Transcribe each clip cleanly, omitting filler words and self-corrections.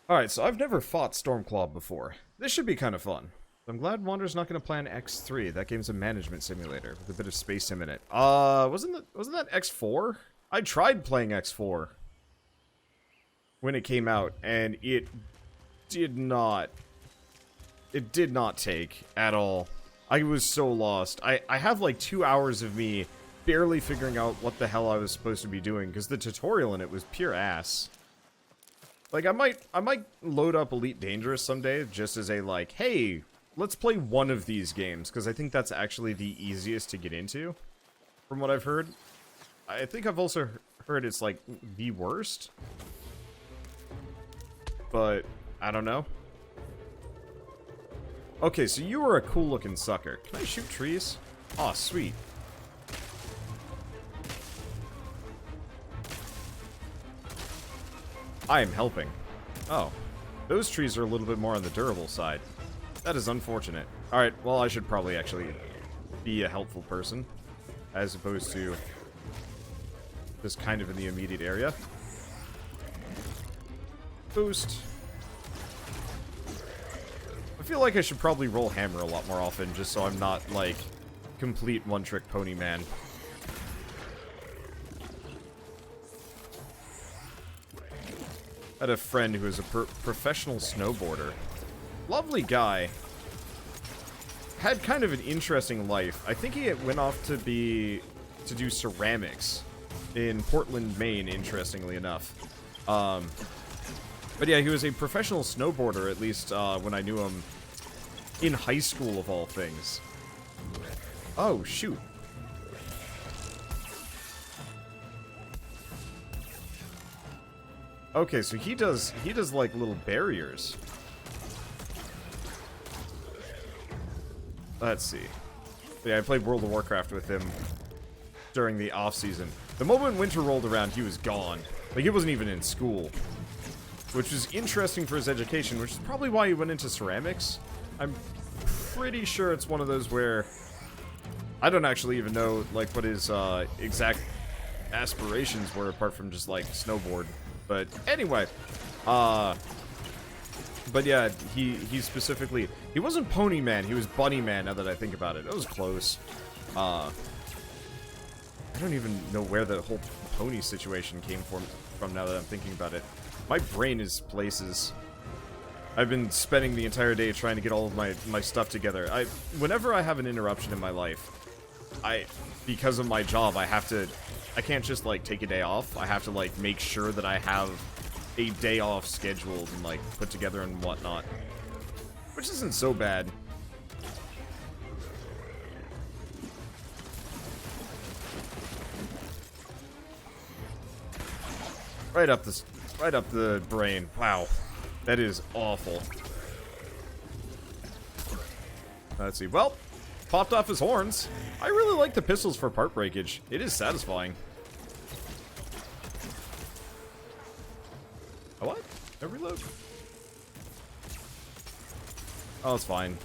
Alright, so I've never fought Stormclaw before. This should be kind of fun. I'm glad Wander's not going to plan X3. That game's a management simulator with a bit of space sim in it. Wasn't that X4? I tried playing X4 when it came out, and did not, it did not take at all. I was so lost. I have like 2 hours of me barely figuring out what the hell I was supposed to be doing, because the tutorial in it was pure ass. Like, I might load up Elite Dangerous someday, just as a, like, hey, let's play one of these games, because I think that's actually the easiest to get into, from what I've heard. I think I've also heard it's, like, the worst. But, I don't know. Okay, so you were a cool-looking sucker. Can I shoot trees? Aw, sweet. I am helping. Oh. Those trees are a little bit more on the durable side. That is unfortunate. Alright, well, I should probably actually be a helpful person, as opposed to just kind of in the immediate area. Boost. I feel like I should probably roll hammer a lot more often, just so I'm not, like, complete one-trick pony man. I had a friend who was a professional snowboarder. Lovely guy. Had kind of an interesting life. I think he went off to do ceramics in Portland, Maine, interestingly enough. But yeah, he was a professional snowboarder, at least when I knew him in high school, of all things. Oh, shoot. Okay, so he does like little barriers. Let's see. Yeah, I played World of Warcraft with him during the off-season. The moment winter rolled around, he was gone. Like, he wasn't even in school. Which was interesting for his education, which is probably why he went into ceramics. I'm pretty sure it's one of those where I don't actually even know, like, what his exact aspirations were, apart from just, like, snowboard. But anyway, but yeah, he specifically, he wasn't Pony Man, he was Bunny Man, now that I think about it. That was close. I don't even know where the whole pony situation came from now that I'm thinking about it. My brain is places. I've been spending the entire day trying to get all of my stuff together. Whenever I have an interruption in my life, because of my job, I can't just, like, take a day off. I have to, like, make sure that I have a day off scheduled and, like, put together and whatnot. Which isn't so bad. Right up the brain. Wow. That is awful. Let's see. Well, popped off his horns. I really like the pistols for part breakage. It is satisfying. A what? A reload? Oh, it's fine.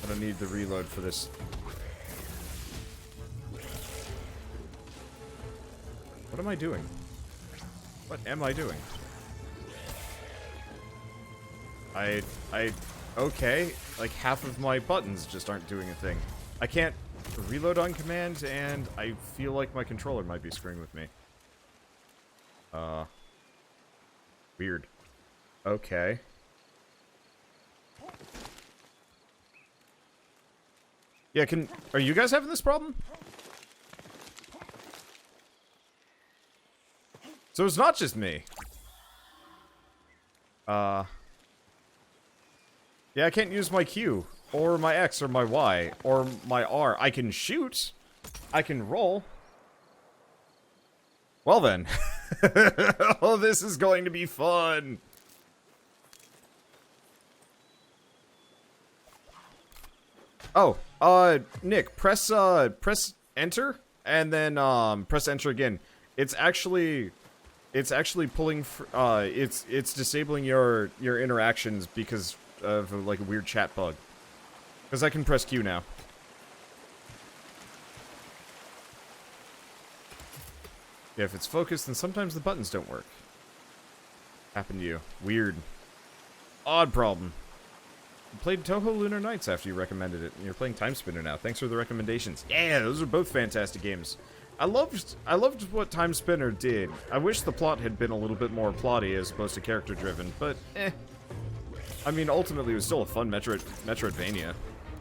I don't need the reload for this. What am I doing? What am I doing? Okay, like half of my buttons just aren't doing a thing. I can't reload on command, and I feel like my controller might be screwing with me. Weird. Okay. Yeah, are you guys having this problem? So it's not just me. Yeah, I can't use my Q, or my X, or my Y, or my R. I can shoot. I can roll. Well then. Oh, this is going to be fun. Oh, Nick, press enter, and then, press enter again. It's actually pulling, it's disabling your interactions because of, like, a weird chat bug. Because I can press Q now. Yeah, if it's focused, then sometimes the buttons don't work. happened to you? Weird. Odd problem. You played Toho Lunar Nights after you recommended it, and you're playing Time Spinner now. Thanks for the recommendations. Yeah, those are both fantastic games. I loved what Time Spinner did. I wish the plot had been a little bit more plotty as opposed to character-driven, but I mean, ultimately, it was still a fun Metroidvania,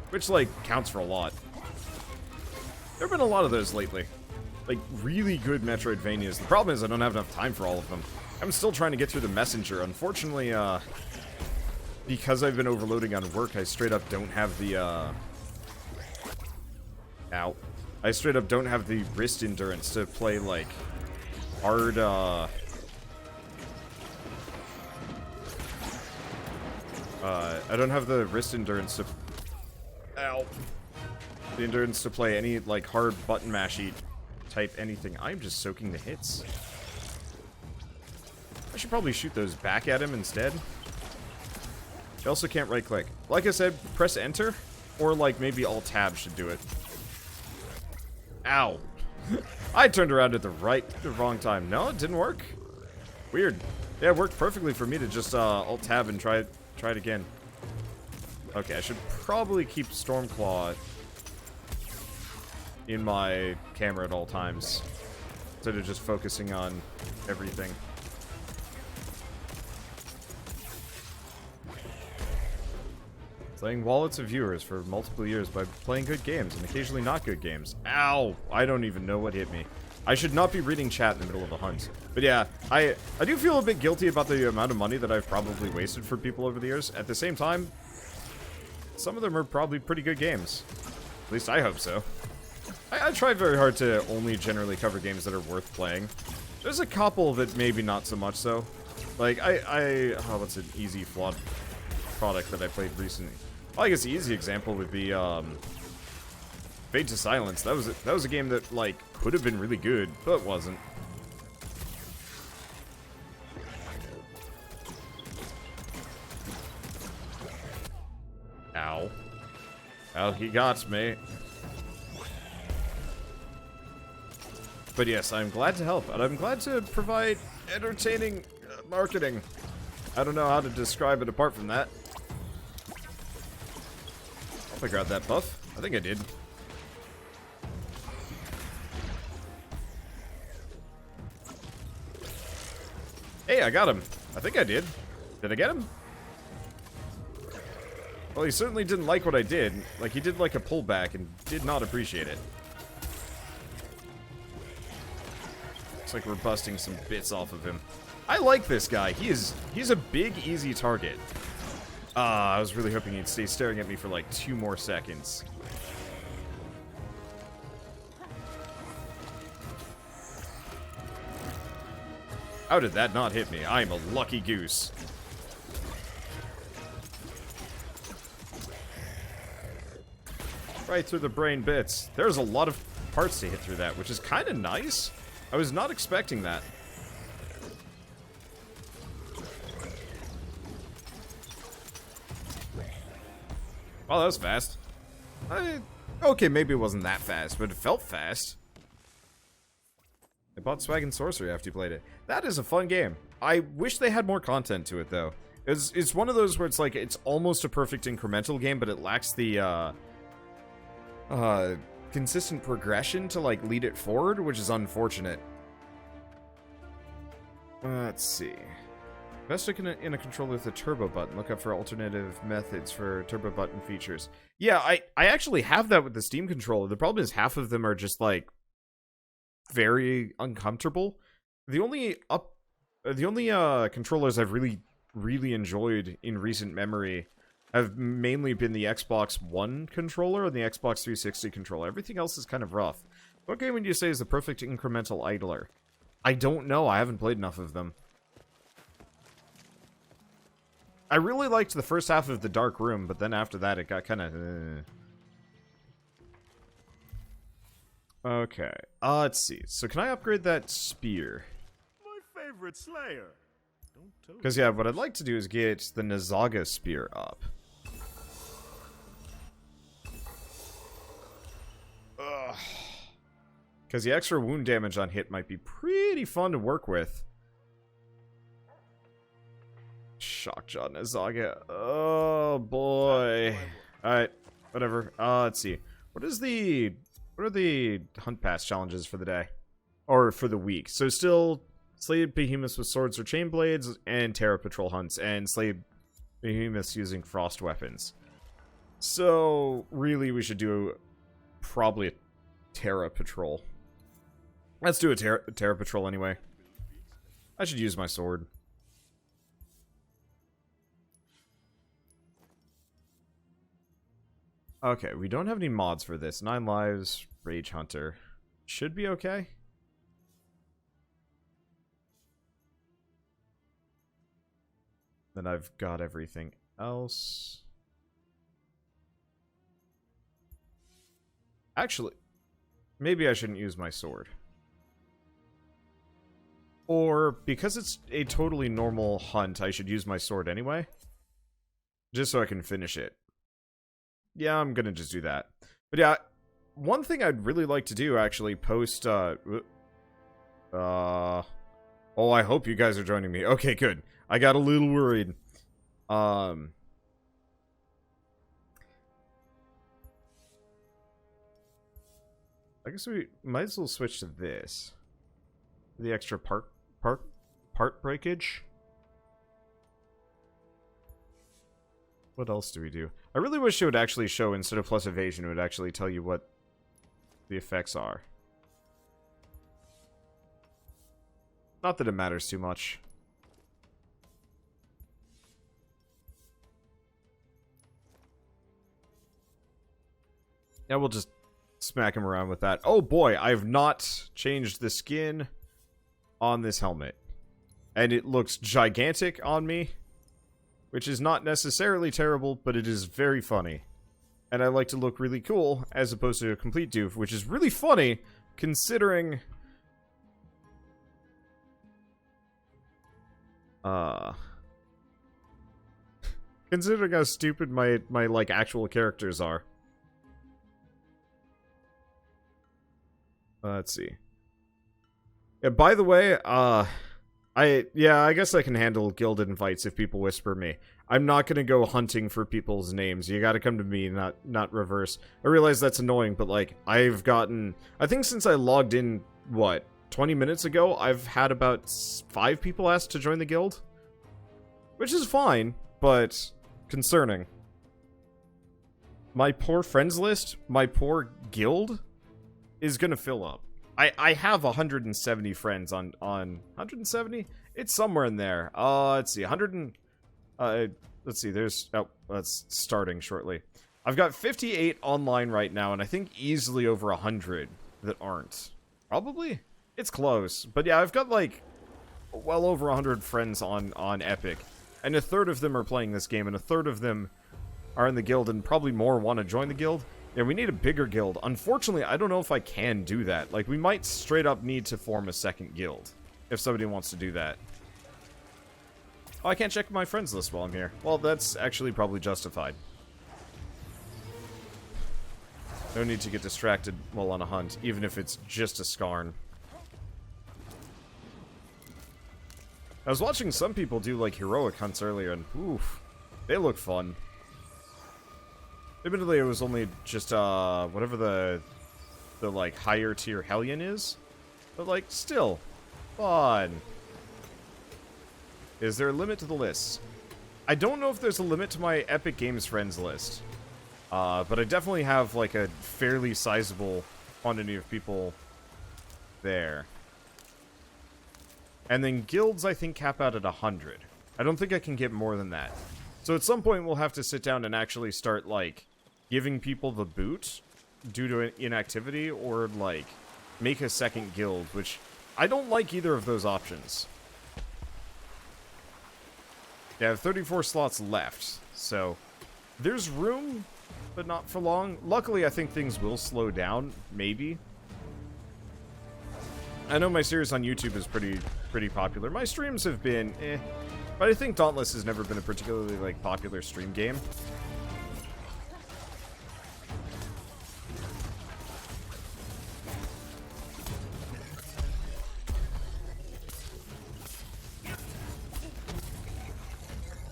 which, like, counts for a lot. There have been a lot of those lately. Like, really good Metroidvanias. The problem is I don't have enough time for all of them. I'm still trying to get through the Messenger. Unfortunately, because I've been overloading on work, I straight up don't have the, Ow. I straight up don't have the wrist endurance to play, like, hard, I don't have the wrist endurance to... Ow. The endurance to play any, like, hard button mashy type anything. I'm just soaking the hits. I should probably shoot those back at him instead. You also can't right-click. Like I said, press enter, or, like, maybe Alt-Tab should do it. Ow. I turned around at the wrong time. No, it didn't work. Weird. Yeah, it worked perfectly for me to just Alt-Tab and try it again. Okay, I should probably keep Stormclaw in my camera at all times, instead of just focusing on everything. Playing wallets of viewers for multiple years by playing good games and occasionally not good games. Ow! I don't even know what hit me. I should not be reading chat in the middle of a hunt. But yeah, I do feel a bit guilty about the amount of money that I've probably wasted for people over the years. At the same time, some of them are probably pretty good games. At least I hope so. I try very hard to only generally cover games that are worth playing. There's a couple that maybe not so much so. Like, oh, what's an easy flawed product that I played recently? Well, I guess the easy example would be, Fade to Silence. That was a game that, like, could have been really good, but wasn't. Ow. Well, he got me. But yes, I'm glad to help, and I'm glad to provide entertaining marketing. I don't know how to describe it apart from that. I'll figure out that buff. I think I did. Hey, I got him. I think I did. Did I get him? Well, he certainly didn't like what I did. Like, he did like a pullback and did not appreciate it. Looks like we're busting some bits off of him. I like this guy. He's a big, easy target. I was really hoping he'd stay staring at me for like 2 more seconds. How did that not hit me? I'm a lucky goose. Right through the brain bits. There's a lot of parts to hit through that, which is kind of nice. I was not expecting that. Oh, that was fast. Okay, maybe it wasn't that fast, but it felt fast. I bought Swag and Sorcery after you played it. That is a fun game. I wish they had more content to it, though. It's one of those where it's like, it's almost a perfect incremental game, but it lacks the, consistent progression to, like, lead it forward, which is unfortunate. Let's see. Best in a controller with a turbo button. Look up for alternative methods for turbo button features. Yeah, I actually have that with the Steam controller. The problem is half of them are just, like, very uncomfortable. The only controllers I've really enjoyed in recent memory have mainly been the Xbox One controller and the Xbox 360 controller. Everything else is kind of rough. What game would you say is the perfect incremental idler? I don't know. I haven't played enough of them. I really liked the first half of The Dark Room, but then after that it got kind of... Okay. Let's see. So can I upgrade that spear? My favorite Slayer. Because, yeah, what I'd like to do is get the Nazaga spear up. Ugh. Because the extra wound damage on hit might be pretty fun to work with. Shockjaw Nazaga. Oh boy. Alright, whatever. Let's see. What are the hunt pass challenges for the day? Or for the week? So still slay behemoths with swords or chain blades, and Terra Patrol hunts, and slay behemoths using frost weapons. So really we should do probably a Terra Patrol. Let's do a Terra Patrol anyway. I should use my sword. Okay, we don't have any mods for this. 9 lives, Rage Hunter. Should be okay. Then I've got everything else. Actually, maybe I shouldn't use my sword. Or, because it's a totally normal hunt, I should use my sword anyway. Just so I can finish it. Yeah, I'm gonna just do that. But yeah, one thing I'd really like to do, actually, post, oh, I hope you guys are joining me. Okay, good. I got a little worried. I guess we might as well switch to this. The extra part breakage. What else do we do? I really wish it would actually show, instead of plus evasion, it would actually tell you what the effects are. Not that it matters too much. Yeah, we'll just smack him around with that. Oh boy, I've not changed the skin on this helmet. And it looks gigantic on me. Which is not necessarily terrible, but it is very funny. And I like to look really cool, as opposed to a complete doof, which is really funny, considering... considering how stupid my like, actual characters are. Let's see. Yeah, by the way, I guess I can handle guild invites if people whisper me. I'm not gonna go hunting for people's names. You gotta come to me, not reverse. I realize that's annoying, but like, I've gotten... I think since I logged in, what, 20 minutes ago, I've had about 5 people ask to join the guild. Which is fine, but concerning. My poor friends list, my poor guild, is gonna fill up. I have 170 friends on 170? It's somewhere in there. Let's see, 100 and... let's see, there's... Oh, that's starting shortly. I've got 58 online right now, and I think easily over 100 that aren't. Probably? It's close. But yeah, I've got, like, well over 100 friends on Epic. And a third of them are playing this game, and a third of them are in the guild, and probably more want to join the guild. Yeah, we need a bigger guild. Unfortunately, I don't know if I can do that. Like, we might straight up need to form a second guild, if somebody wants to do that. Oh, I can't check my friends list while I'm here. Well, that's actually probably justified. No need to get distracted while on a hunt, even if it's just a Skarn. I was watching some people do, like, heroic hunts earlier, and oof, they look fun. Admittedly, it was only just, whatever the like, higher tier Hellion is. But, like, still, fun. Is there a limit to the list? I don't know if there's a limit to my Epic Games friends list. But I definitely have, like, a fairly sizable quantity of people there. And then guilds, I think, cap out at 100. I don't think I can get more than that. So at some point, we'll have to sit down and actually start, like, giving people the boot due to inactivity, or, like, make a second guild, which I don't like either of those options. Yeah, I have 34 slots left, so there's room, but not for long. Luckily, I think things will slow down, maybe. I know my series on YouTube is pretty popular. My streams have been, but I think Dauntless has never been a particularly, like, popular stream game.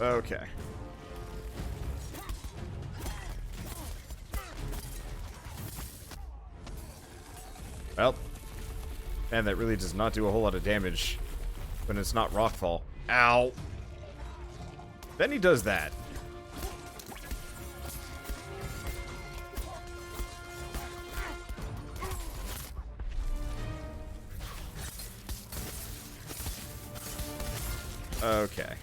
Okay. Well. Man, that really does not do a whole lot of damage when it's not rockfall. Ow. Then he does that. Okay.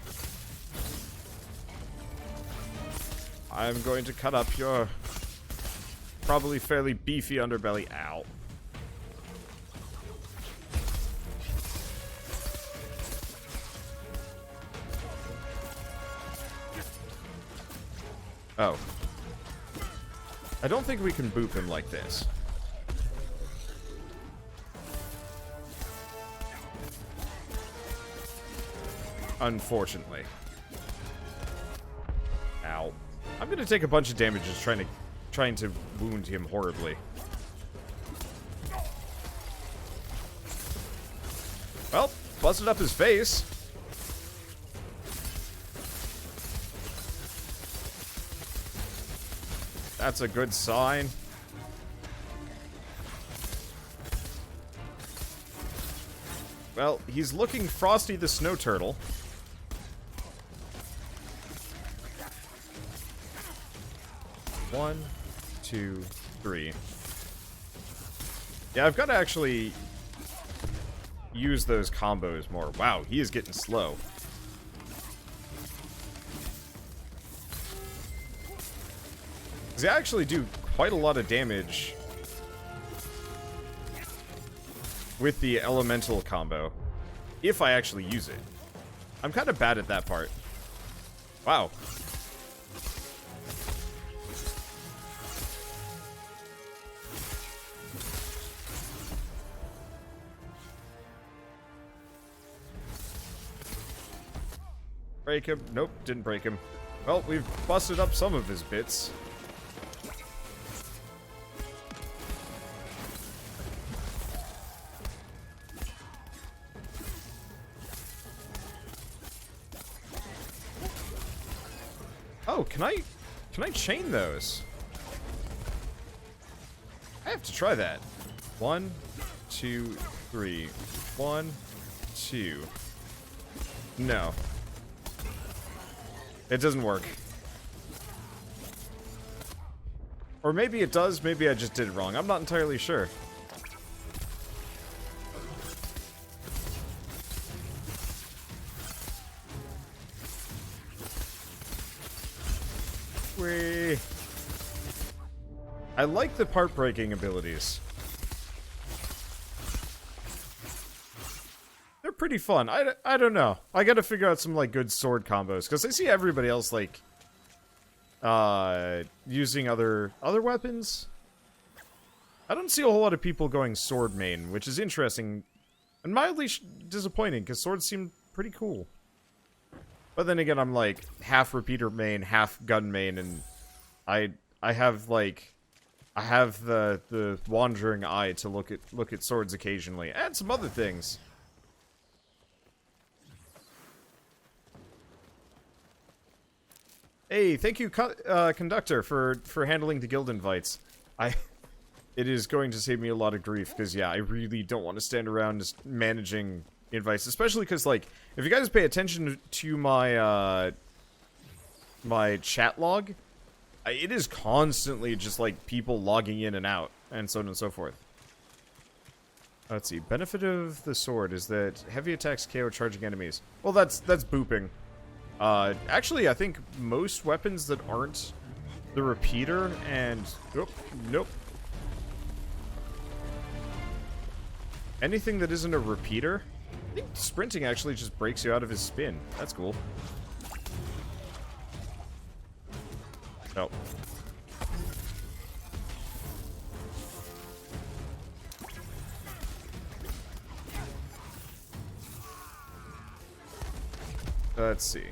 I'm going to cut up your probably fairly beefy underbelly. Ow. Oh. I don't think we can boop him like this. Unfortunately. Ow. I'm gonna take a bunch of damage just trying to wound him horribly. Well, busted up his face. That's a good sign. Well, he's looking Frosty the Snow Turtle. One, two, three. Yeah, I've got to actually use those combos more. Wow, he is getting slow. They actually do quite a lot of damage with the elemental combo, if I actually use it. I'm kind of bad at that part. Wow. Break him. Nope, didn't break him. Well, we've busted up some of his bits. Oh, can I chain those? I have to try that. 1, 2, 3. 1, 2. No. It doesn't work. Or maybe it does, maybe I just did it wrong. I'm not entirely sure. Whee! I like the part breaking abilities. They're pretty fun. I don't know. I gotta figure out some, like, good sword combos, because I see everybody else, like, using other weapons. I don't see a whole lot of people going sword main, which is interesting and mildly disappointing, because swords seem pretty cool. But then again, I'm, like, half repeater main, half gun main, and I have, like, I have the wandering eye to look at swords occasionally, and some other things. Hey, thank you, Conductor, for handling the guild invites. It is going to save me a lot of grief, because, yeah, I really don't want to stand around just managing invites, especially because, like, if you guys pay attention to my, my chat log, it is constantly just, like, people logging in and out, and so on and so forth. Let's see, benefit of the sword is that heavy attacks KO charging enemies. Well, that's booping. Actually, I think most weapons that aren't the repeater and... Oh, nope. Anything that isn't a repeater... I think sprinting actually just breaks you out of his spin. That's cool. Oh. Let's see.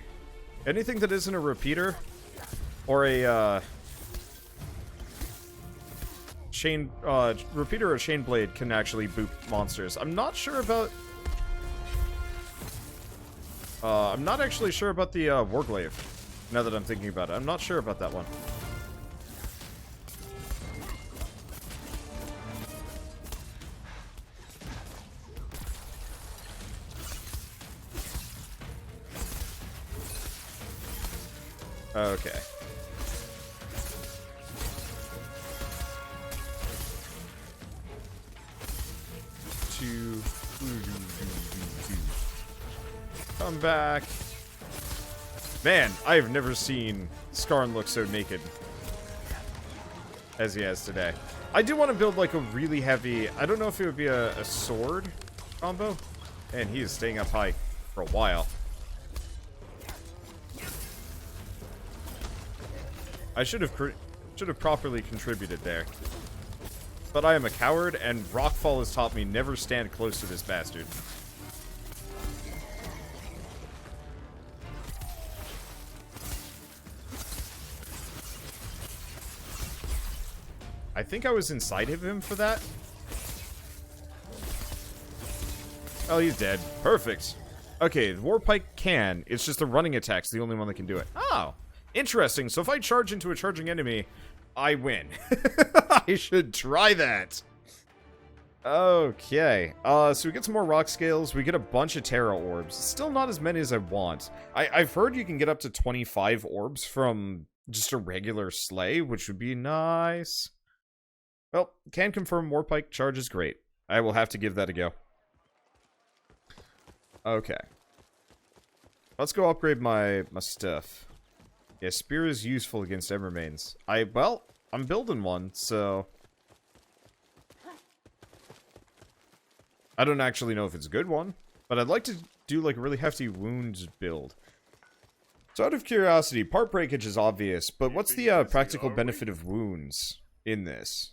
Anything that isn't a repeater or a chain repeater or chain blade can actually boop monsters. I'm not sure about I'm not actually sure about the Warglaive, now that I'm thinking about it. I'm not sure about that one. Okay. Come back. Man, I have never seen Skarn look so naked as he has today. I do want to build like a really heavy, I don't know if it would be a sword combo. And he is staying up high for a while. I should have properly contributed there. But I am a coward, and Rockfall has taught me never stand close to this bastard. I think I was inside of him for that. Oh, he's dead. Perfect. Okay, the Warpike can. It's just the running attack's the only one that can do it. Oh, interesting. So if I charge into a charging enemy, I win. I should try that. Okay. So we get some more rock scales. We get a bunch of Terra orbs. Still not as many as I want. I've heard you can get up to 25 orbs from just a regular sleigh, which would be nice. Well, can confirm Warpike charge is great. I will have to give that a go. Okay. Let's go upgrade my stuff. Yeah, spear is useful against Evermains. Well, I'm building one, so... I don't actually know if it's a good one, but I'd like to do like a really hefty wounds build. So out of curiosity, part breakage is obvious, but what's the practical benefit of wounds in this?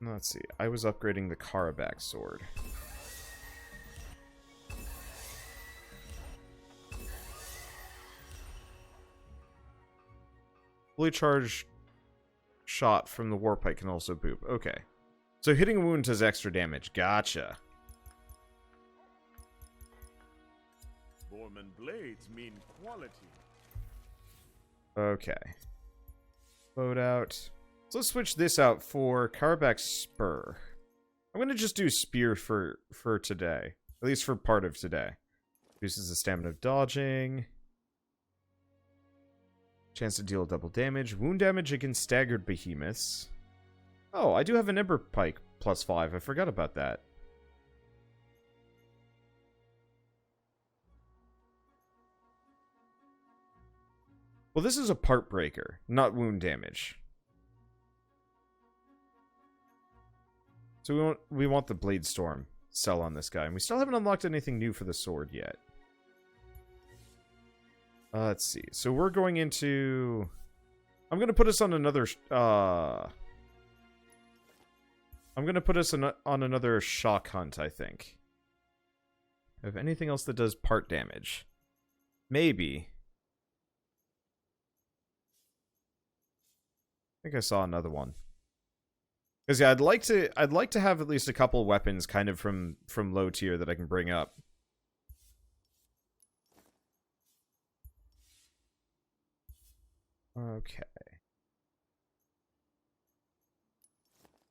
Let's see. I was upgrading the Karabakh sword. Fully charged shot from the Warpike can also boop. Okay. So hitting a wound does extra damage. Gotcha. Borman blades mean quality. Okay. Load out. So let's switch this out for Karabakh Spur. I'm going to just do Spear for today. At least for part of today. Reduces the stamina of dodging. Chance to deal double damage. Wound damage against staggered behemoths. Oh, I do have an Ember Pike +5. I forgot about that. Well, this is a part breaker, not wound damage. So we want the Blade Storm cell on this guy. And we still haven't unlocked anything new for the sword yet. Let's see. So we're going into... I'm going to put us on another... I'm going to put us on another shock hunt, I think. Have anything else that does part damage? Maybe. I think I saw another one. Because yeah, I'd like to have at least a couple weapons kind of from low tier that I can bring up. Okay.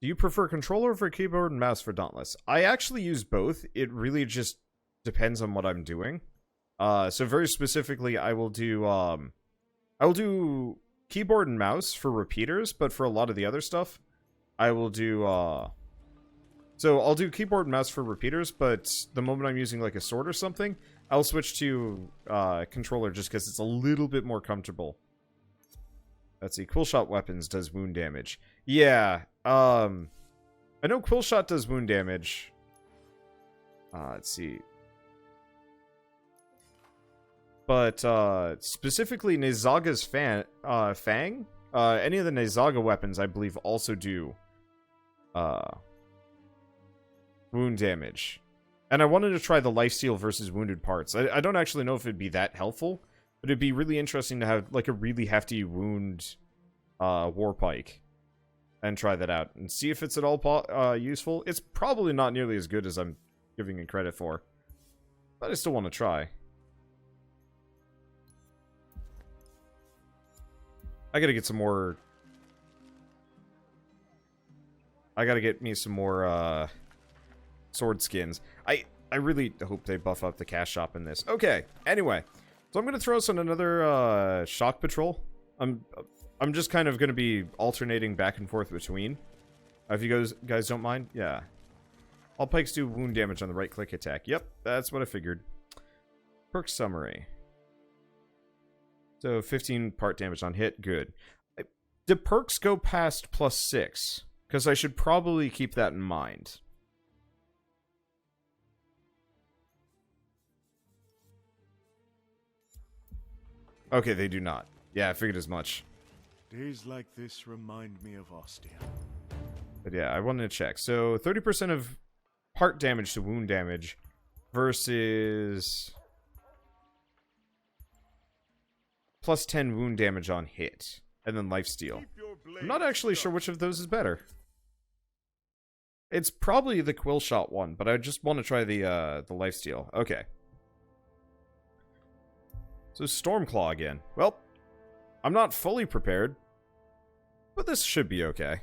Do you prefer controller over keyboard and mouse for Dauntless? I actually use both. It really just depends on what I'm doing. So very specifically, I will do keyboard and mouse for repeaters, but for a lot of the other stuff, I will do so I'll do keyboard and mouse for repeaters, but the moment I'm using like a sword or something, I'll switch to controller just because it's a little bit more comfortable. Let's see, Quill Shot weapons does wound damage. Yeah, I know Quill Shot does wound damage. Let's see. But specifically Nezaga's Fang, any of the Nezaga weapons I believe also do wound damage. And I wanted to try the lifesteal versus wounded parts. I don't actually know if it'd be that helpful, but it'd be really interesting to have like a really hefty wound Warpike. and try that out and see if it's at all useful. It's probably not nearly as good as I'm giving it credit for, but I still want to try. I gotta get some more... I gotta get me some more, sword skins. I really hope they buff up the cash shop in this. Okay, anyway. So I'm gonna throw us on another, shock patrol. I'm just kind of gonna be alternating back and forth between. If you guys don't mind? Yeah. All pikes do wound damage on the right-click attack. Yep, that's what I figured. Perk summary. So 15 part damage on hit. Good. Do perks go past +6? Because I should probably keep that in mind. Okay, they do not. Yeah, I figured as much. Days like this remind me of Ostia. But yeah, I wanted to check. So 30% of part damage to wound damage versus +10 wound damage on hit. And then lifesteal. I'm not actually sure which of those is better. It's probably the quill shot one, but I just want to try the lifesteal. Okay. So Stormclaw again. Well, I'm not fully prepared, but this should be okay.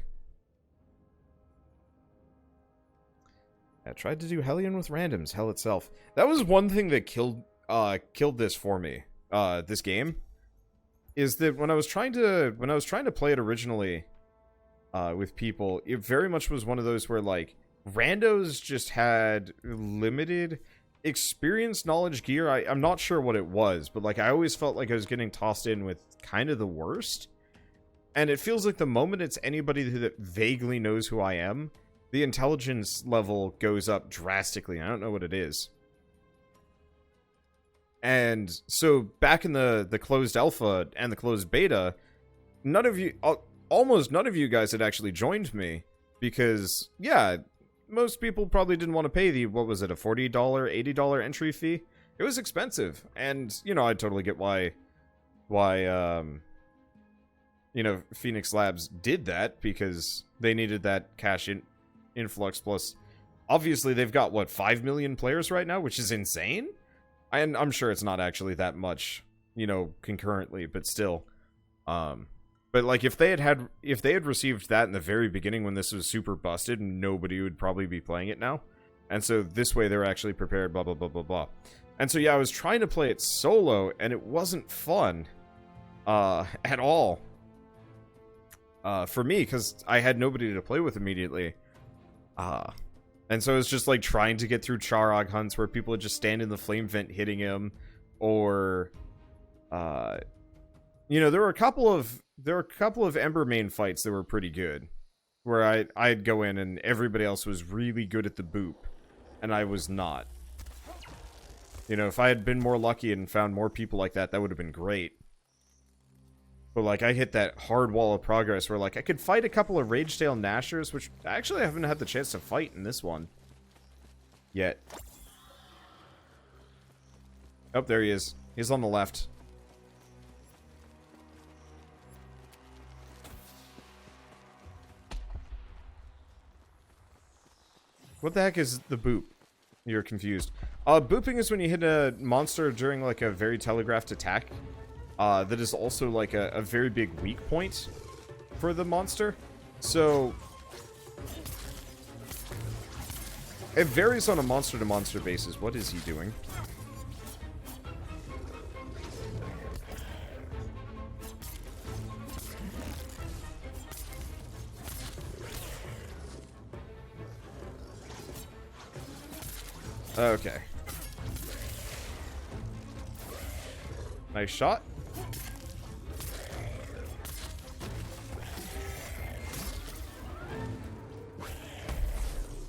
I tried to do Hellion with randoms, hell itself. That was one thing that killed this for me. This game is that when I was trying to play it originally with people, it very much was one of those where like randos just had limited experience, knowledge, gear. I'm not sure what it was, but like I always felt like I was getting tossed in with kind of the worst. And it feels like the moment it's anybody that vaguely knows who I am, the intelligence level goes up drastically. I don't know what it is. And so back in the closed alpha and the closed beta, almost none of you guys had actually joined me because, yeah, most people probably didn't want to pay the, what was it, a $40, $80 entry fee? It was expensive. And, you know, I totally get why, you know, Phoenix Labs did that because they needed that cash influx. Plus, obviously, they've got, what, 5 million players right now, which is insane? And I'm sure it's not actually that much, you know, concurrently, but still. But like if they had received that in the very beginning when this was super busted, nobody would probably be playing it now. And so this way they're actually prepared, blah blah blah blah blah. And so yeah, I was trying to play it solo and it wasn't fun at all. For me, because I had nobody to play with immediately. And so it's just like trying to get through Charog hunts where people would just stand in the flame vent hitting him, or you know, there were a couple of Embermane fights that were pretty good, where I'd go in and everybody else was really good at the boop, and I was not. You know, if I had been more lucky and found more people like that, that would have been great. But like, I hit that hard wall of progress where like I could fight a couple of Ragetail Gnashers, which actually I haven't had the chance to fight in this one yet. Oh, there he is. He's on the left. What the heck is the boop? You're confused. Booping is when you hit a monster during like a very telegraphed attack. That is also like a very big weak point for the monster. So it varies on a monster to monster basis. What is he doing? Okay. Nice shot.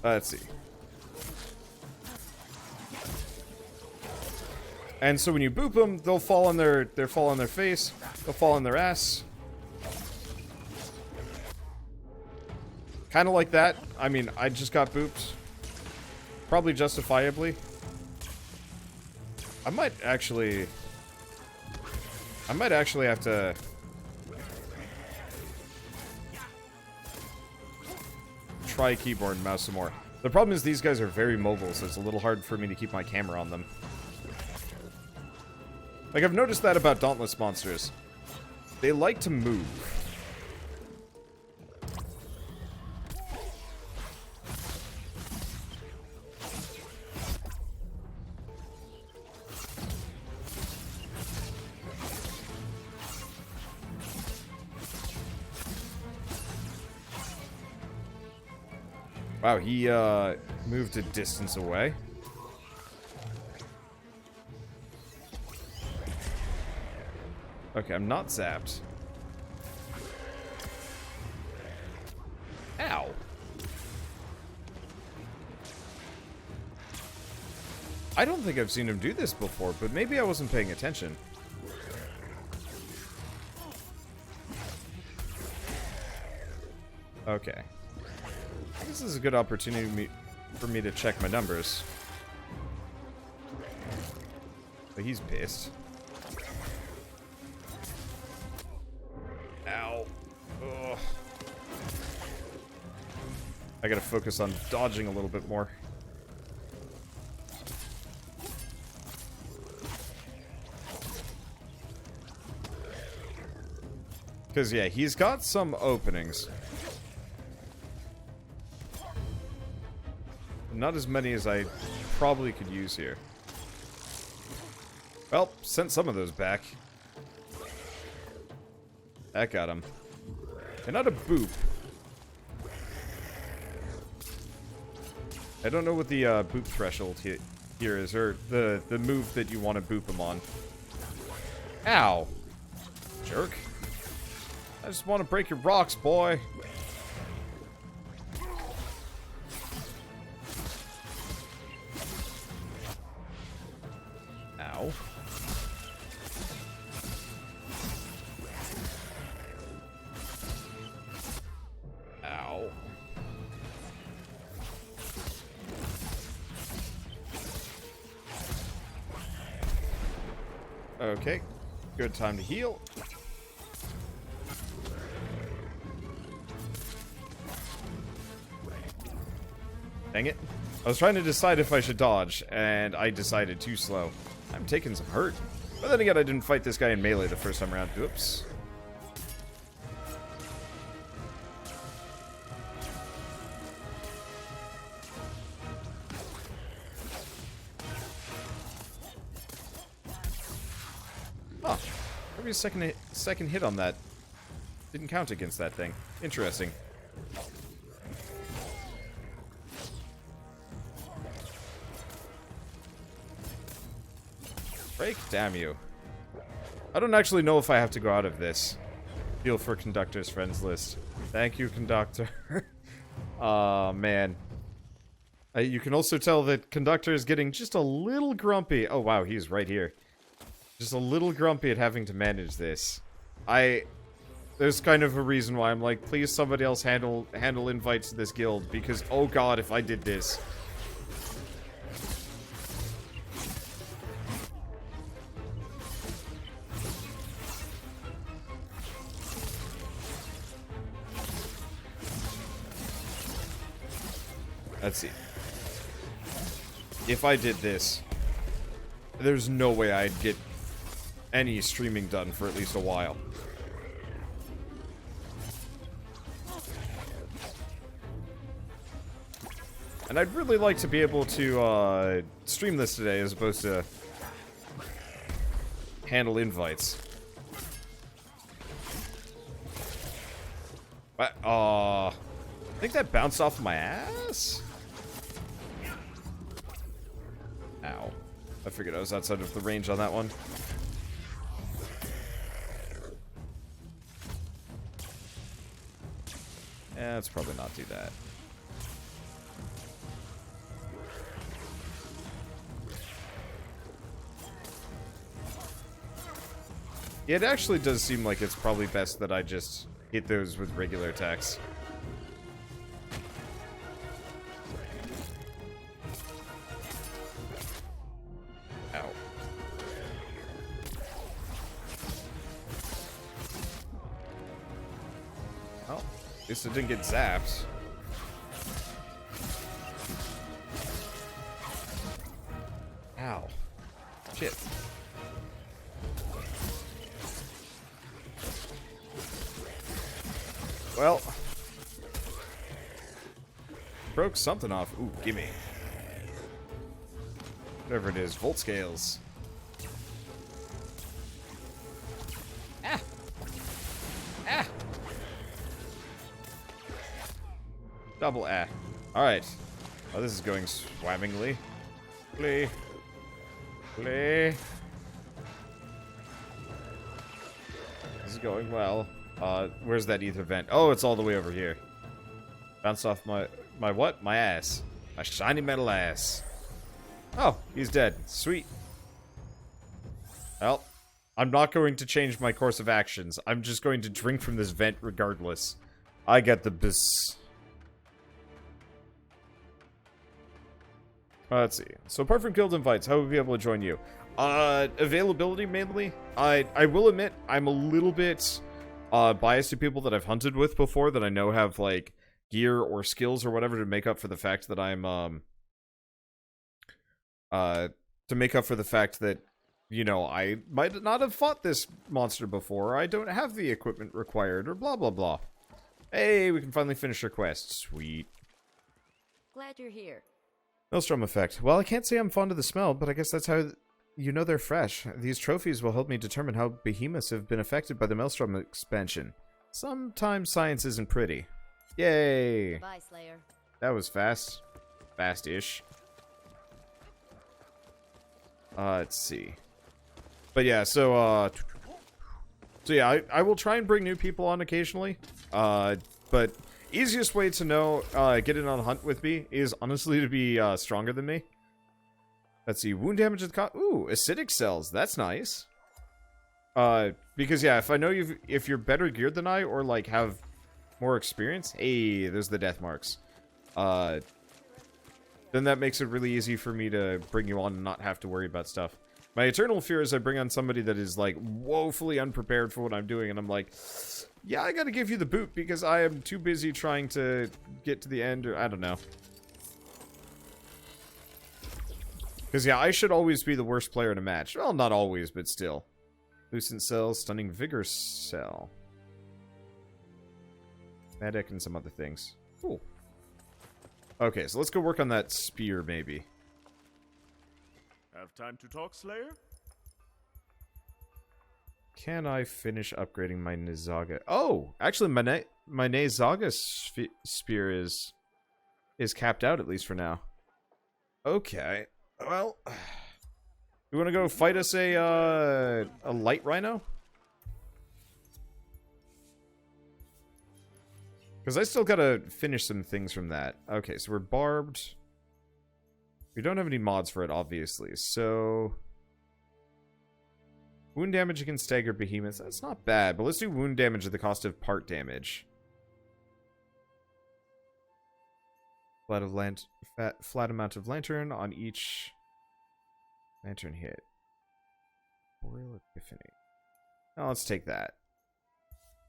Let's see. And so when you boop them, they'll fall on their face, they'll fall on their ass. Kind of like that. I mean, I just got booped. Probably justifiably. I might actually have to... try keyboard and mouse some more. The problem is these guys are very mobile, so it's a little hard for me to keep my camera on them. Like, I've noticed that about Dauntless monsters. They like to move. Wow, he moved a distance away. Okay, I'm not zapped. Ow. I don't think I've seen him do this before, but maybe I wasn't paying attention. Okay. This is a good opportunity for me to check my numbers. But he's pissed. Ow. Ugh. I gotta focus on dodging a little bit more. Because, yeah, he's got some openings. Not as many as I probably could use here. Well, sent some of those back. That got him. And not a boop. I don't know what the boop threshold here is, or the move that you want to boop him on. Ow. Jerk. I just want to break your rocks, boy. Ow. Ow. Okay. Good time to heal. Dang it. I was trying to decide if I should dodge, and I decided too slow. I'm taking some hurt. But then again, I didn't fight this guy in melee the first time around. Oops. Oh, maybe a second hit on that didn't count against that thing. Interesting. Break? Damn you. I don't actually know if I have to go out of this. Feel for Conductor's friends list. Thank you, Conductor. Aw, man. You can also tell that Conductor is getting just a little grumpy. Oh, wow, he's right here. Just a little grumpy at having to manage this. There's kind of a reason why I'm like, please somebody else handle invites to this guild, because, oh god, if I did this... Let's see. If I did this, there's no way I'd get any streaming done for at least a while. And I'd really like to be able to stream this today as opposed to handle invites. But, I think that bounced off my ass? Ow. I figured I was outside of the range on that one. Yeah, let's probably not do that. It actually does seem like it's probably best that I just hit those with regular attacks. Ow. Well, at least it didn't get zapped. Shit. Well. Broke something off. Ooh, gimme. Whatever it is. Volt scales. Ah! Ah! Double ah. Alright. Oh, this is going swimmingly. Play. Play. This is going well. Where's that ether vent? Oh, it's all the way over here. Bounced off my what? My ass. My shiny metal ass. Oh, he's dead. Sweet. Well, I'm not going to change my course of actions. I'm just going to drink from this vent regardless. I get the bis. Let's see. So apart from guild invites, how will we be able to join you? Availability mainly. I will admit I'm a little bit biased to people that I've hunted with before that I know have like gear or skills or whatever to make up for the fact that I'm to make up for the fact that, you know, I might not have fought this monster before, or I don't have the equipment required, or blah blah blah. Hey, we can finally finish our quest. Sweet. Glad you're here. Maelstrom effect. Well, I can't say I'm fond of the smell, but I guess that's how you know they're fresh. These trophies will help me determine how behemoths have been affected by the Maelstrom expansion. Sometimes science isn't pretty. Yay! Bye, Slayer. That was fast. Fast-ish. Let's see. But yeah, so yeah, I will try and bring new people on occasionally. But easiest way to know, get in on a hunt with me is honestly to be stronger than me. Let's see, wound damage at the ooh, acidic cells. That's nice. Because yeah, if I know if you're better geared than I, or like have more experience, hey, there's the death marks. Then that makes it really easy for me to bring you on and not have to worry about stuff. My eternal fear is I bring on somebody that is like woefully unprepared for what I'm doing, and I'm like, yeah, I gotta give you the boot because I am too busy trying to get to the end, or I don't know. Because yeah, I should always be the worst player in a match. Well, not always, but still. Lucent cell, stunning vigor cell. Medic and some other things. Cool. Okay, so let's go work on that spear, maybe. Have time to talk, Slayer? Can I finish upgrading my Nizaga? Oh, actually, my Nizaga spear is capped out, at least for now. Okay, well, you want to go fight us a light rhino? Because I still gotta finish some things from that. Okay, so we're barbed. We don't have any mods for it, obviously, so... Wound damage against stagger behemoths. That's not bad, but let's do wound damage at the cost of part damage. Flat amount of lantern on each lantern hit. Boreal Epiphany. Now let's take that.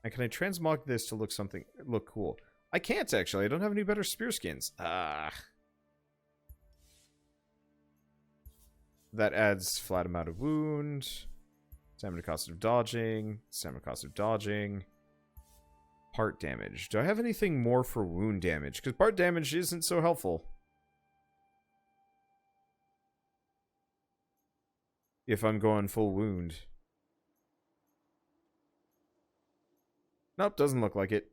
And can I transmog this to look cool? I can't, actually. I don't have any better spear skins. Ah. That adds flat amount of wound. Stamina cost of dodging. Stamina cost of dodging. Part damage. Do I have anything more for wound damage? Because part damage isn't so helpful. If I'm going full wound. Nope, doesn't look like it.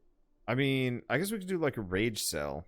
I mean, I guess we could do like a rage cell.